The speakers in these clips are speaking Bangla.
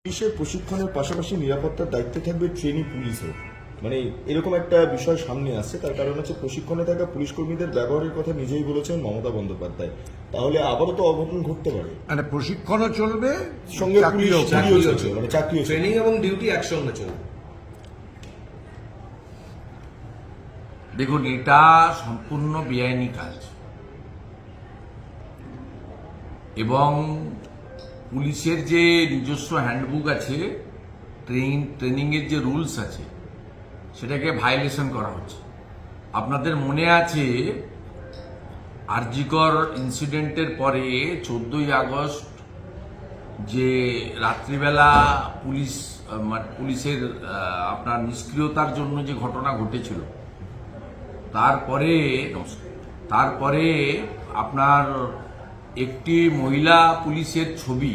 পুলিশের প্রশিক্ষণের পাশাপাশি নিরাপত্তার দায়িত্বে থাকবে ট্রেনি পুলিশও, মানে এরকম একটা বিষয় সামনে আসছে। তার কারণ হচ্ছে প্রশিক্ষণে থাকা পুলিশ কর্মীদের ব্যবহারের কথা নিজেই বলেছেন মমতা বন্দ্যোপাধ্যায়। তাহলে আবারও তো অঘটন ঘটতে পারে। মানে প্রশিক্ষণও চলবে, সঙ্গে পুলিশও চলছে, মানে চাকরিও চলবে। ট্রেনিং এবং ডিউটি একসঙ্গে চলবে। দেখুন, এটা সম্পূর্ণ বেআইনি কাজ এবং পুলিশের যে নিজস্ব হ্যান্ডবুক আছে, ট্রেনিংয়ের যে রুলস আছে, সেটাকে ভায়োলেশন করা হচ্ছে। আপনাদের মনে আছে আরজিকর ইনসিডেন্টের পরে 14ই আগস্ট যে রাত্রিবেলা পুলিশের আপনার নিষ্ক্রিয়তার জন্য যে ঘটনা ঘটেছিল, তারপরে আপনার একটি মহিলা পুলিশের ছবি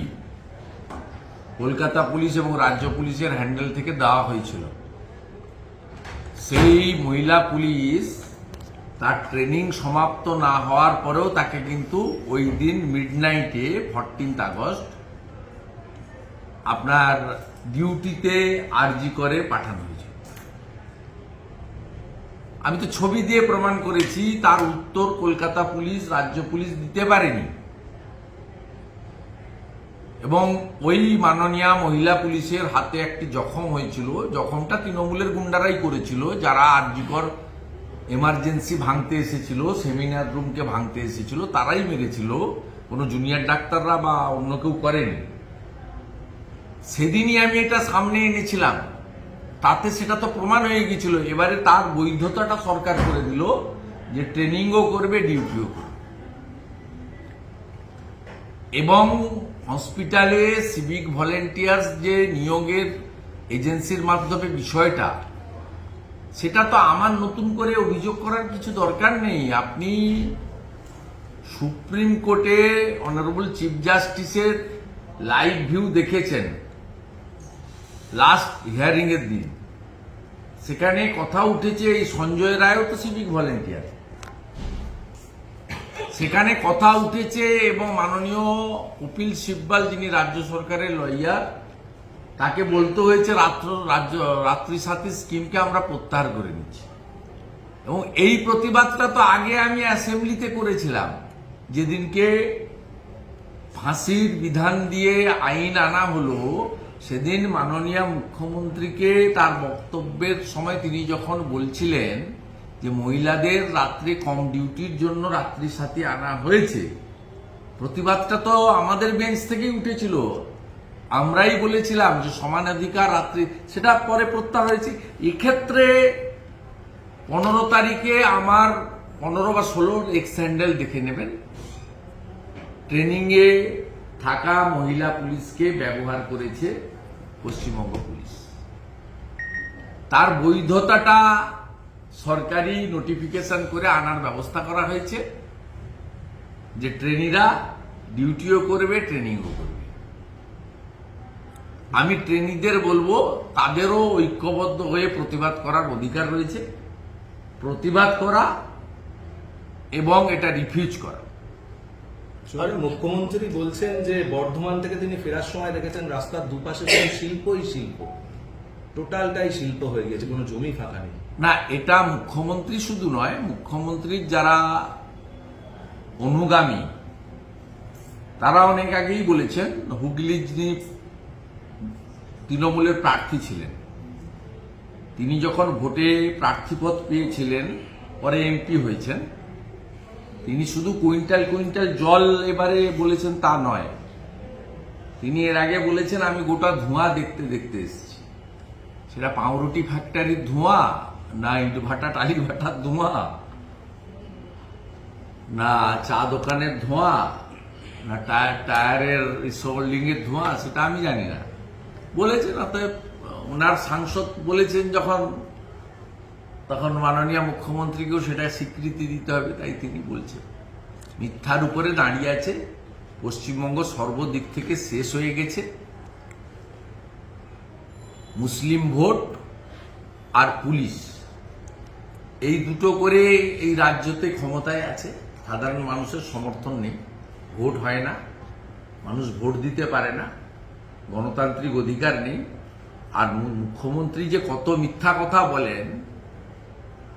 কলকাতা পুলিশ এবং রাজ্য পুলিশের হ্যান্ডেল থেকে দেওয়া হয়েছিল। সেই মহিলা পুলিশ তার ট্রেনিং সমাপ্ত না হওয়ার পরেও তাকে কিন্তু ওই দিন মিডনাইটে 14 আগস্ট আপনার ডিউটিতে আরজি করে পাঠানো হয়েছে। আমি তো ছবি দিয়ে প্রমাণ করেছি, তার উত্তর কলকাতা পুলিশ রাজ্য পুলিশ দিতে পারেনি এবং ওই মাননীয়া মহিলা পুলিশের হাতে একটি জখম হয়েছিল। জখমটা তৃণমূলের গুন্ডারাই করেছিল, যারা আরজিকর এমার্জেন্সি ভাঙতে এসেছিল, সেমিনার রুমকে ভাঙতে এসেছিল, তারাই মেরেছিল, কোনো জুনিয়র ডাক্তাররা বা অন্য কেউ করেনি। সেদিনই আমি এটা সামনে এনেছিলাম, তাতে সেটা তো প্রমাণ হয়ে গিয়েছিল। এবারে তার বৈধতাটা সরকার করে দিল যে ট্রেনিংও করবে, ডিউটিও করবে। এবং হসপিটালে সিভিক ভলেন্টিয়ার্স যে নিয়োগের এজেন্সির মাধ্যমে বিষয়টা, সেটা তো আমার নতুন করে অভিযোগ করার কিছু দরকার নেই। আপনি সুপ্রিম কোর্টে অনারেবল চিফ জাস্টিসের লাইভ ভিউ দেখেছেন লাস্ট হিয়ারিং এর দিন। সেখানে কথা উঠেছে, এই সঞ্জয় রায়ও তো সিভিক ভলেন্টিয়ার, সেখানে কথা উঠেছে এবং মাননীয় কপিল সিব্বাল, যিনি রাজ্য সরকারের লয়ার, তাকে বলতে হয়েছে রাত্রি সাথী স্কিমকে আমরা প্রত্যাহার করে নিচ্ছি। এবং এই প্রতিবাদটা তো আগে আমি অ্যাসেম্বলিতে করেছিলাম, যেদিনকে ফাঁসির বিধান দিয়ে আইন আনা হলো। সেদিন মাননীয় মুখ্যমন্ত্রীকে তার বক্তব্যের সময় তিনি যখন বলছিলেন যে মহিলাদের রাত্রে কম ডিউটির জন্য রাত্রি সাথী আনা হয়েছে, প্রতিবাদটা তো আমাদের বেঞ্চ থেকেই উঠেছিল। আমরাই বলেছিলাম যে সমানাধিকার রাত্রি, সেটা পরে প্রত্যাহার হয়েছে। এক্ষেত্রে 15 তারিখে আমার 15 বা 16 এক্স হ্যান্ডেল দেখে নেবেন, ট্রেনিংয়ে থাকা মহিলা পুলিশকে ব্যবহার করেছে পশ্চিমবঙ্গ পুলিশ। তার বৈধতাটা সরকারি নোটিফিকেশন করে আনার ব্যবস্থা করা হয়েছে যে ট্রেনিরা ডিউটিও করবে, ট্রেনিংও করবে। আমি ট্রেনিদের বলবো, তাদেরও ঐক্যবদ্ধ হয়ে প্রতিবাদ করার অধিকার রয়েছে, প্রতিবাদ করা এবং এটা রিফিউজ করা। আর মুখ্যমন্ত্রী বলছেন যে বর্ধমান থেকে তিনি ফেরার সময় দেখেছেন রাস্তার দুপাশে শুধু শিল্পই শিল্প, টোটালটাই শিল্প হয়ে গেছে, কোনো জমি ফাঁকা নেই। না, এটা মুখ্যমন্ত্রী শুধু নয়, মুখ্যমন্ত্রীর যারা অনুগামী তারা অনেক আগেই বলেছেন। হুগলি যিনি তৃণমূলের প্রার্থী ছিলেন, তিনি যখন ভোটে প্রার্থীপদ পেয়েছিলেন, পরে এমপি হয়েছেন, তিনি শুধু কুইন্টাল কুইন্টাল জল এবারে বলেছেন তা নয়। তিনি এর আগে বলেছেন আমি গোটা ধোঁয়া দেখতে দেখতে এসেছি। সেটা পাউরুটি ফ্যাক্টরির ধোঁয়া, না ইট ভাটা টালি ভাটার ধোঁয়া, না চা দোকানের ধোঁয়া, না টায়ারের রিসোল্ডিং এর ধোঁয়া, সেটা আমি জানি না। বলেছেন, অতএব ওনার সাংসদ বলেছেন যখন, তখন মাননীয় মুখ্যমন্ত্রীকেও সেটা স্বীকৃতি দিতে হবে, তাই তিনি বলছেন। মিথ্যার উপরে দাঁড়িয়ে আছে। পশ্চিমবঙ্গ সর্বদিক থেকে শেষ হয়ে গেছে। মুসলিম ভোট আর পুলিশ, এই দুটো করে এই রাজ্যতে ক্ষমতায় আছে। সাধারণ মানুষের সমর্থন নেই, ভোট হয় না, মানুষ ভোট দিতে পারে না। গণতান্ত্রিক অধিকার নেই। আর মুখ্যমন্ত্রী যে কত মিথ্যা কথা বলেন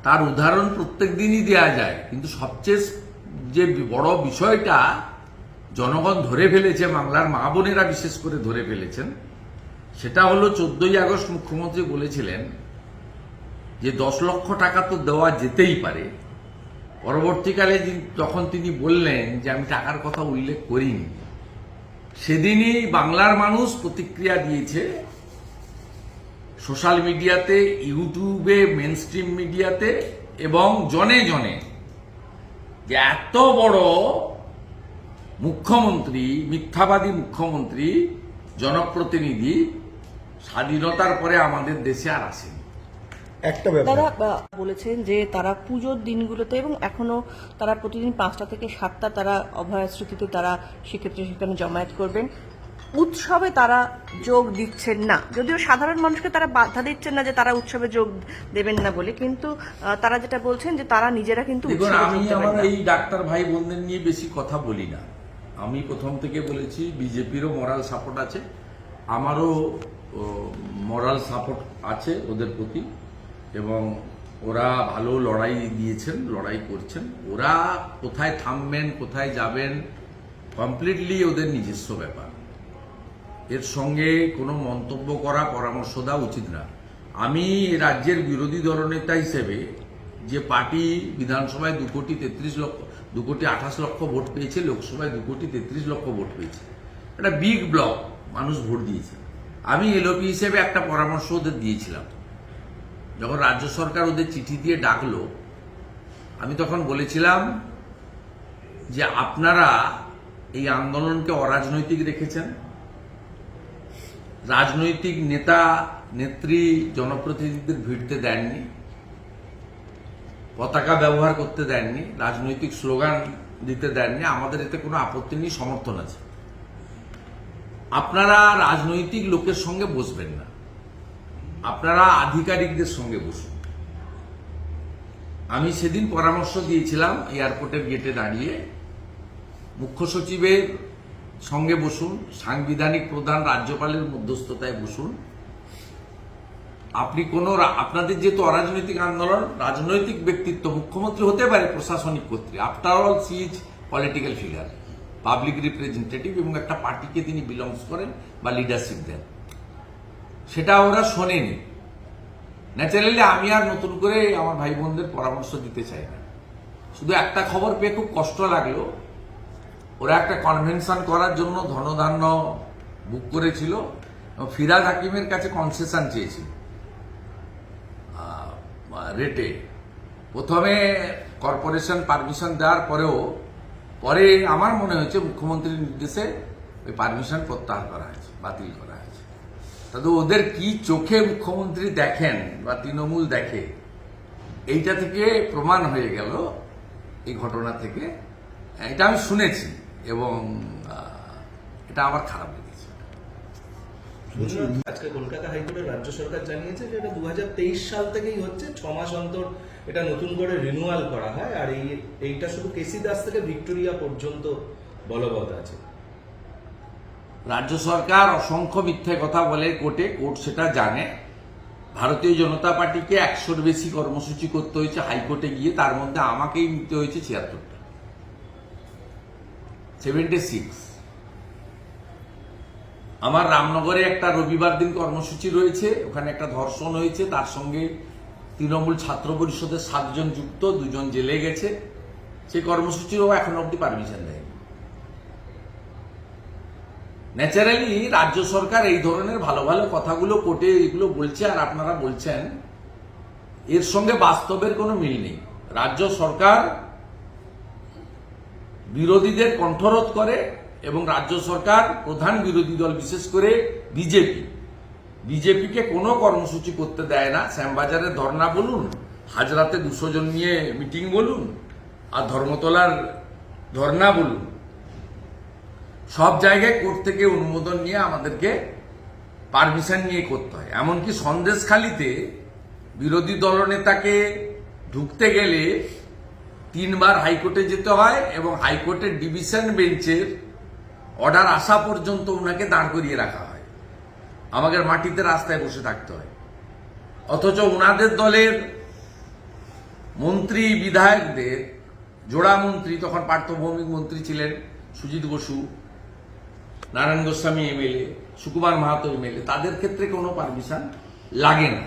তার উদাহরণ প্রত্যেক দিনই দেওয়া যায়, কিন্তু সবচেয়ে যে বড় বিষয়টা জনগণ ধরে ফেলেছে, বাংলার মা বোনেরা বিশেষ করে ধরে ফেলেছেন, সেটা হলো 14ই আগস্ট মুখ্যমন্ত্রী বলেছিলেন যে 10 লক্ষ টাকা তো দেওয়া যেতেই পারে। পরবর্তীকালে যখন তিনি বললেন যে আমি টাকার কথা উল্লেখ করিনি, সেদিনই বাংলার মানুষ প্রতিক্রিয়া দিয়েছে সোশ্যাল মিডিয়াতে, ইউটিউবে, মেনস্ট্রিম মিডিয়াতে এবং জনে জনে, যে এত বড় মুখ্যমন্ত্রী, মিথ্যাবাদী মুখ্যমন্ত্রী, জনপ্রতিনিধি স্বাধীনতার পরে আমাদের দেশে আর আসেনি। একটা ব্যাপার তারা বলেছেন যে তারা পুজোর দিনগুলোতে এবং এখনো তারা প্রতিদিন 5টা থেকে 7টা তারা অভয়া স্মৃতিতে তারা সেক্ষেত্রে সেখানে জমায়েত করবেন। উৎসবে তারা যোগ দিচ্ছেন না, যদিও সাধারণ মানুষকে তারা বাধা দিচ্ছেন না যে তারা উৎসবে যোগ দেবেন না বলে, কিন্তু তারা যেটা বলছেন যে তারা নিজেরা কিন্তু দেখুন, উৎসবে আমি যোগ দেবেন আমার না। এই ডাক্তার ভাই বোনদের নিয়ে বেশি কথা বলি না। আমি প্রথম থেকে বলেছি বিজেপিরও মরাল সাপোর্ট আছে, আমারও মরাল সাপোর্ট আছে ওদের প্রতি, এবং ওরা ভালো লড়াই দিয়েছেন, লড়াই করছেন। ওরা কোথায় থামবেন, কোথায় যাবেন, কমপ্লিটলি ওদের নিজস্ব ব্যাপার। এর সঙ্গে কোনো মন্তব্য করা, পরামর্শ দেওয়া উচিত না। আমি রাজ্যের বিরোধী দলনেতা হিসেবে, যে পার্টি বিধানসভায় 2 কোটি 28 লক্ষ ভোট পেয়েছে, লোকসভায় 2 কোটি 33 লক্ষ ভোট পেয়েছে, একটা বিগ ব্লক, মানুষ ভোট দিয়েছে। আমি এলওপি হিসেবে একটা পরামর্শ ওদের দিয়েছিলাম। যখন রাজ্য সরকার ওদের চিঠি দিয়ে ডাকলো, আমি তখন বলেছিলাম যে আপনারা এই আন্দোলনকে অরাজনৈতিক রেখেছেন, রাজনৈতিক নেতা নেত্রী জনপ্রতিনিধিদের ভিড়তে দেননি, পতাকা ব্যবহার করতে দেননি, রাজনৈতিক স্লোগান দিতে দেননি। আমাদের এতে কোনো আপত্তি নেই, সমর্থন আছে। আপনারা রাজনৈতিক লোকের সঙ্গে বসবেন না, আপনারা আধিকারিকদের সঙ্গে বসুন। আমি সেদিন পরামর্শ দিয়েছিলাম এয়ারপোর্টের গেটে দাঁড়িয়ে, মুখ্য সচিবের সঙ্গে বসুন, সাংবিধানিক প্রধান রাজ্যপালের মধ্যস্থতায় বসুন। আপনি আপনাদের যেহেতু অরাজনৈতিক আন্দোলন, রাজনৈতিক ব্যক্তিত্ব মুখ্যমন্ত্রী হতে পারে প্রশাসনিক কর্তৃক, after all she is political figure, public representative, এবং একটা পার্টিকে তিনি বিলংস করেন বা লিডারশিপ দেন, সেটা ওরা শোনেনি। ন্যাচারালি আমি আর নতুন করে আমার ভাই বোনদের পরামর্শ দিতে চাই না। শুধু একটা খবর পেয়ে খুব কষ্ট লাগলো, ওরা একটা কনভেনশন করার জন্য ধনধান্য বুক করেছিল, ফিরাদ হাকিমের কাছে কনসেশন চেয়েছিল রেটে। প্রথমে কর্পোরেশন পারমিশন দেওয়ার পরেও পরে আমার মনে হয়েছে মুখ্যমন্ত্রীর নির্দেশে ওই পারমিশন প্রত্যাহার করা হয়েছে, বাতিল করা হয়েছে। তাদের ওদের কি চোখে মুখ্যমন্ত্রী দেখেন বা তৃণমূল দেখে, এইটা থেকে প্রমাণ হয়ে গেল এই ঘটনা থেকে। এটা আমি শুনেছি এবং এটা আমার খারাপ লেগেছে। আজকে কলকাতা হাইকোর্টের রাজ্য সরকার জানিয়েছে যে এটা 2023 সাল থেকেই হচ্ছে, 6 মাস অন্তর এটা নতুন করে রিনিউয়াল করা হয়, আর এইটা শুধু কেসি দাস থেকে ভিক্টোরিয়া পর্যন্ত বলবৎ আছে। রাজ্য সরকার অসংখ্য মিথ্যে কথা বলে কোর্টে, কোর্ট সেটা জানে। ভারতীয় জনতা পার্টিকে 100-র বেশি কর্মসূচি করতে হয়েছে হাইকোর্টে গিয়ে, তার মধ্যে আমাকেই নিতে হয়েছে 76টা, 76। আমার রামনগরে একটা রবিবার দিন কর্মসূচি রয়েছে, ওখানে একটা ধর্ষণ হয়েছে, তার সঙ্গে তৃণমূল ছাত্র পরিষদের 7 জন যুক্ত, 2 জন জেলে গেছে। সেই কর্মসূচিও এখন অব্দি পারমিশন দেয়নি। ন্যাচারালি রাজ্য সরকার এই ধরনের ভালো ভালো কথাগুলো কোর্টে এগুলো বলছে, আর আপনারা বলছেন, এর সঙ্গে বাস্তবের কোনো মিল নেই। রাজ্য সরকার বিরোধীদের কণ্ঠরোধ করে এবং রাজ্য সরকার প্রধান বিরোধী দল বিশেষ করে বিজেপিকে কোনো কর্মসূচি করতে দেয় না। শ্যামবাজারে ধর্ণা বলুন, হাজরাতে 200 জন নিয়ে মিটিং বলুন, আর ধর্মতলার ধর্ণা বলুন, সব জায়গায় কোর্ট থেকে অনুমোদন নিয়ে আমাদেরকে পারমিশন নিয়ে করতে হয়। এমনকি সন্দেশখালিতে বিরোধী দলনেতাকে ঢুকতে গেলে 3 বার হাইকোর্টে যেতে হয় এবং হাইকোর্টের ডিভিশন বেঞ্চের অর্ডার আসা পর্যন্ত ওনাকে দাঁড় করিয়ে রাখা হয়। আমাদের মাটিতে রাস্তায় বসে থাকতে হয়। অথচ ওনাদের দলের মন্ত্রী বিধায়কদের জোড়া মন্ত্রী, তখন পার্থভৌমিক মন্ত্রী ছিলেন সুজিত বসু, নারায়ণ গোস্বামী এমএলএ, সুকুমার মাহাতো এমএলএ, তাদের ক্ষেত্রে কোনো পারমিশন লাগে না।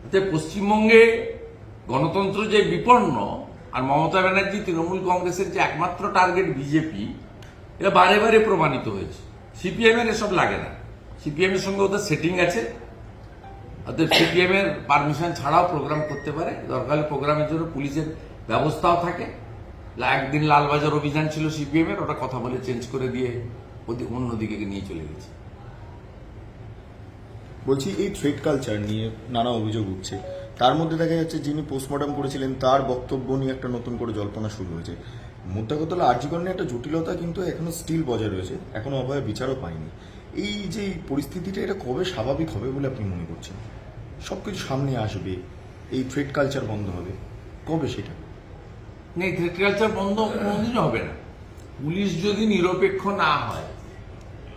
এতে পশ্চিমবঙ্গে গণতন্ত্র যে বিপন্ন, আর মমতা ব্যানার্জি তৃণমূল কংগ্রেসের যে একমাত্র টার্গেট বিজেপি, এটা বারে বারে প্রমাণিত হয়েছে। সিপিএম এর এসব লাগে না, সিপিএম এর সঙ্গে ওদের সেটিং আছে, অর্থাৎ সিপিএম এর পারমিশন ছাড়াও প্রোগ্রাম করতে পারে। দরকার হলে প্রোগ্রামের জন্য পুলিশের ব্যবস্থাও থাকে। একদিন লালবাজার অভিযান ছিল সিপিএম এর, ওটা কথা বলে চেঞ্জ করে দিয়ে অন্যদিকে নিয়ে চলে গেছে। বলছি এই থ্রেড কালচার নিয়ে নানা অভিযোগ উঠছে, তার মধ্যে দেখা যাচ্ছে যিনি পোস্টমর্টম করেছিলেন তার বক্তব্য নিয়ে একটা নতুন করে জল্পনা শুরু হয়েছে। মোদ্দা কথা হলো আরজিকর নিয়ে একটা জটিলতা কিন্তু এখনো স্টিল বজায় রয়েছে, এখনো অভয় বিচারও পায়নি। এই যে এই পরিস্থিতিটা, এটা কবে স্বাভাবিক হবে বলে আপনি মনে করছেন? সবকিছু সামনে আসবে, এই থ্রেড কালচার বন্ধ হবে, কবে সেটা? না, এই থ্রেড কালচার বন্ধ কোনোদিনই হবে না। পুলিশ যদি নিরপেক্ষ না হয়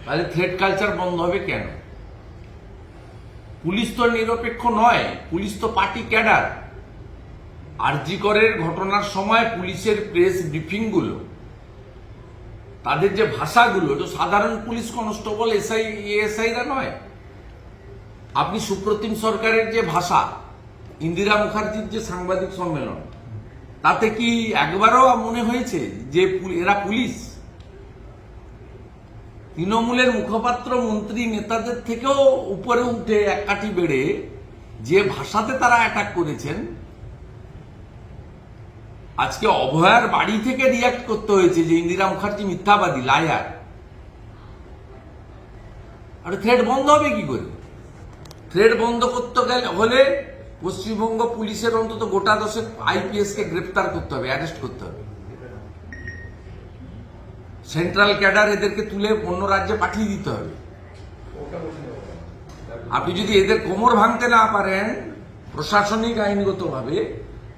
তাহলে থ্রেড কালচার বন্ধ হবে কেন? পুলিশ তো নিরপেক্ষ নয়, পুলিশ তো পার্টি ক্যাডার। আরজিকরের ঘটনার সময় পুলিশের প্রেস ব্রিফিং গুলো, তাদের যে ভাষাগুলো, এটা সাধারণ পুলিশ কনস্টেবল এএসআইরা নয়। আপনি সুপ্রতিম সরকারের যে ভাষা, ইন্দিরা মুখার্জির যে সাংবাদিক সম্মেলন, তাতে কি একবারও মনে হয়েছে যে এরা পুলিশ? তৃণমূলের মুখপাত্র মন্ত্রী নেতাদের থেকেও উপরে উঠে এক কাঠি বেড়ে যে ভাষাতে তারা অ্যাটাক করেছেন, আজকে অভয়ার বাড়ি থেকে রিয়াক্ট করতে হয়েছে যে ইন্দিরা মুখার্জি মিথ্যাবাদী, লায়ার। আর থ্রেড বন্ধ হবে কি করে? থ্রেড বন্ধ করতে হলে পশ্চিমবঙ্গ পুলিশের অন্তত গোটা 10 আইপিএস কে গ্রেপ্তার করতে হবে, অ্যারেস্ট করতে হবে। সেন্ট্রাল ক্যাডার এদেরকে তুলে অন্য রাজ্যে পাঠিয়ে দিতে হবে। আপনি যদি এদের কোমর ভাঙতে না পারেন প্রশাসনিক আইনগতভাবে,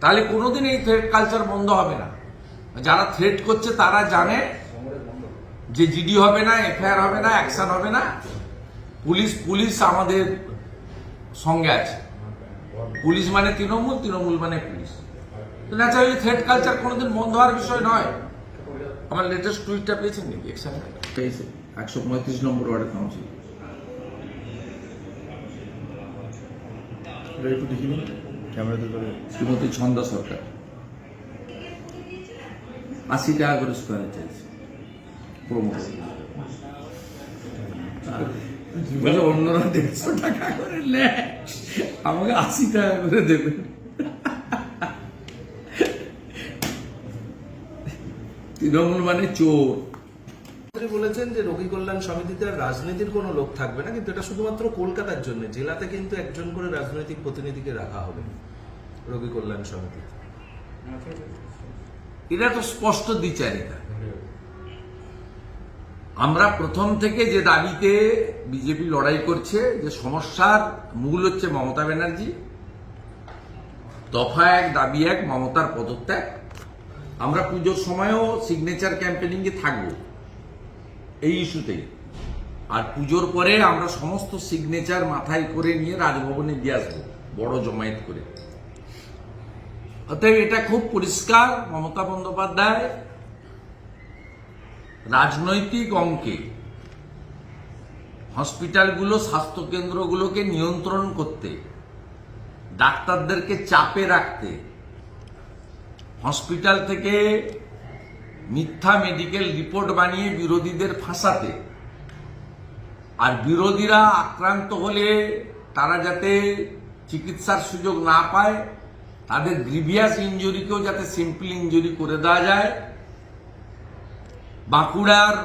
তাহলে কোনোদিন এই থ্রেড কালচার বন্ধ হবে না। যারা থ্রেড করছে তারা জানে যে জিডি হবে না, এফআইআর হবে না, অ্যাকশন হবে না। পুলিশ আমাদের সঙ্গে আছে। পুলিশ মানে তৃণমূল, তৃণমূল মানে পুলিশ। ন্যাচারালি থ্রেড কালচার কোনোদিন বন্ধ হওয়ার বিষয় নয়। আমার লেটেস্ট টুইটটা পেয়েছেন নাকি? পেয়েছে 135 নম্বর ওয়ার্ডের কাউন্সিল। একটু দেখিনি ক্যামেরাতে ধরে। শ্রীমতী ছন্দা সরকার 80 টাকা করে স্কোয়ারে চাইছে প্রমো। অন্যরা 150 টাকা করে নেয়, আমাকে 80 টাকা করে দেবেন। তৃণমূল মানে চোর। মন্ত্রী বলেছেন যে রোগী কল্যাণ সমিতিতে আর রাজনীতির কোনো লোক থাকবে না, কিন্তু এটা শুধুমাত্র কলকাতার জন্য। জেলাতে কিন্তু একজন করে রাজনৈতিক প্রতিনিধিকে রাখা হবে রোগী কল্যাণ সমিতি। এটা তো স্পষ্ট দ্বিচারিতা। আমরা প্রথম থেকে যে দাবিতে বিজেপি লড়াই করছে, যে সমস্যার মূল হচ্ছে মমতা ব্যানার্জি, দফা 1 দাবি 1 মমতার পদত্যাগ। আমরা পুজোর সময়ও সিগনেচার ক্যাম্পেনিং এ থাকবো এই ইস্যুতেই। আর পুজোর পরে আমরা সমস্ত সিগনেচার মাথায় করে নিয়ে রাজভবনে দিয়ে আসবো বড় জমায়েত করে। অতএব এটা খুব পরিষ্কার, মমতা বন্দ্যোপাধ্যায় রাজনৈতিক অঙ্কে হসপিটালগুলো, স্বাস্থ্যকেন্দ্রগুলোকে নিয়ন্ত্রণ করতে, ডাক্তারদেরকে চাপে রাখতে, হসপিটাল থেকে মিথ্যা মেডিকেল রিপোর্ট বানিয়ে বিরোধীদের ফাঁসাতে, আর বিরোধীরা আক্রান্ত হলে তারা যাতে চিকিৎসার সুযোগ না পায়, তাদের গ্রিভিয়াস ইনজুরিকেও যাতে সিম্পল ইনজুরি করে দেওয়া যায়। বাঁকুড়ার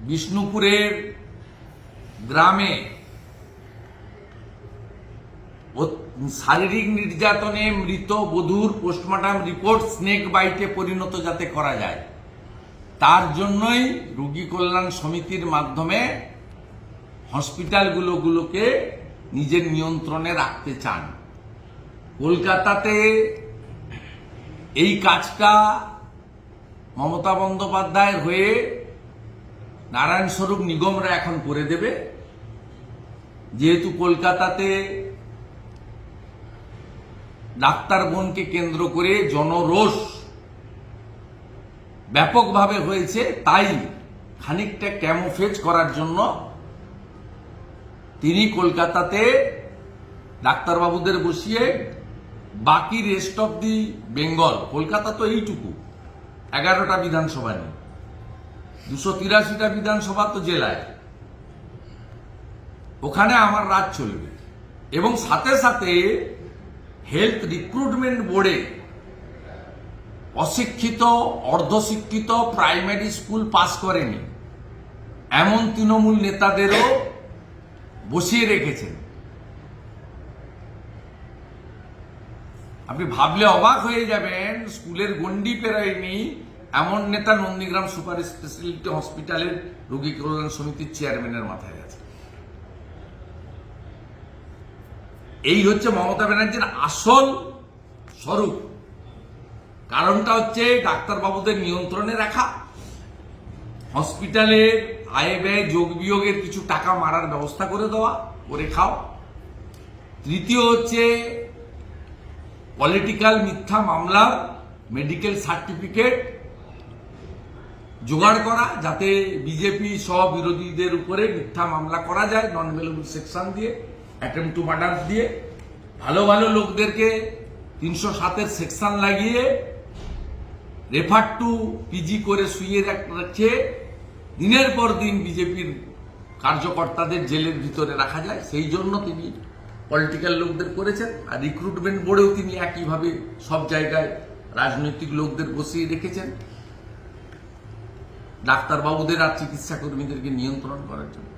বিষ্ণুপুরের গ্রামে শারীরিক নির্যাতনে মৃত বধূর পোস্টমর্টম রিপোর্ট স্নেক বাইটে পরিণত যাতে করা যায়, তার জন্যই রোগী কল্যাণ সমিতির মাধ্যমে হসপিটালগুলোকে নিজের নিয়ন্ত্রণে রাখতে চান। কলকাতাতে এই কাজটা মমতা বন্দ্যোপাধ্যায়ের হয়ে নারায়ণ স্বরূপ নিগমরা এখন করে দেবে। যেহেতু কলকাতাতে ডাক্তার বোনকে কেন্দ্র করে জনরোষ ব্যাপকভাবে হয়েছে, তাই খানিকটা ক্যামোফেজ করার জন্য তিনি কলকাতাতে ডাক্তারবাবুদের বসিয়ে বাকি rest of the Bengal, Kolkata তো এইটুকু 11টা বিধানসভা নেই, 283টা বিধানসভা তো জেলায়, ওখানে আমার রাজ চলবে। এবং সাথে সাথে হেলথ রিক্রুটমেন্ট বোর্ডে অশিক্ষিত, অর্ধশিক্ষিত, প্রাইমারি স্কুল পাস করেনি এমন তৃণমূল নেতাদেরও বসিয়ে রেখেছেন। আপনি ভাবলে অবাক হয়ে যাবেন, স্কুলের গন্ডি পেরায়নি এমন নেতা নন্দীগ্রাম সুপার স্পেশালিটি হসপিটালের রোগী কল্যাণ সমিতির চেয়ারম্যানের মাথায় আছে। এই হচ্ছে মমতা ব্যানার্জির আসল স্বরূপ। কারণটা হচ্ছে ডাক্তারবাবুদের নিয়ন্ত্রণে রাখা, হসপিটালের আয় ব্যয় যোগ বিয়োগের কিছু টাকা মারার ব্যবস্থা করে দেওয়া, করে খাও। তৃতীয় হচ্ছে পলিটিক্যাল মিথ্যা মামলার মেডিকেল সার্টিফিকেট জোগাড় করা, যাতে বিজেপি সহ বিরোধীদের উপরে মিথ্যা মামলা করা যায় নন অ্যাভেলেবল সেকশন দিয়ে, অ্যাটেম্প টু মার্ডার দিয়ে। ভালো ভালো লোকদেরকে 307-এর সেকশন লাগিয়ে রেফার টু পিজি করে শুয়ে রাখছে, দিনের পর দিন বিজেপির কার্যকর্তাদের জেলের ভিতরে রাখা যায়। সেই জন্য তিনি পলিটিক্যাল লোকদের করেছেন। আর রিক্রুটমেন্ট বোর্ডেও তিনি একইভাবে সব জায়গায় রাজনৈতিক লোকদের বসিয়ে রেখেছেন ডাক্তারবাবুদের আর চিকিৎসা কর্মীদেরকে নিয়ন্ত্রণ করার জন্য।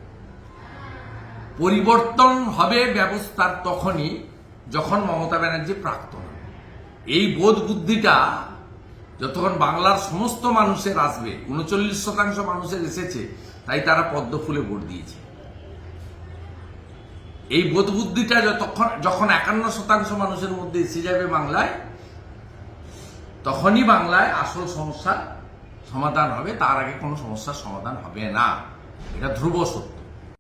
পরিবর্তন হবে ব্যবস্থার তখনই যখন মমতা ব্যানার্জি প্রাক্তন হবে। এই বোধ বুদ্ধিটা যতক্ষণ বাংলার সমস্ত মানুষের আসবে, 39% মানুষের এসেছে, তাই তারা পদ্ম ফুলে ভোট দিয়েছে। এই বোধ বুদ্ধিটা যখন 51% মানুষের মধ্যে এসে যাবে বাংলায়, তখনই বাংলায় আসল সমস্যার সমাধান হবে। তার আগে কোনো সমস্যার সমাধান হবে না, এটা ধ্রুব সত্য।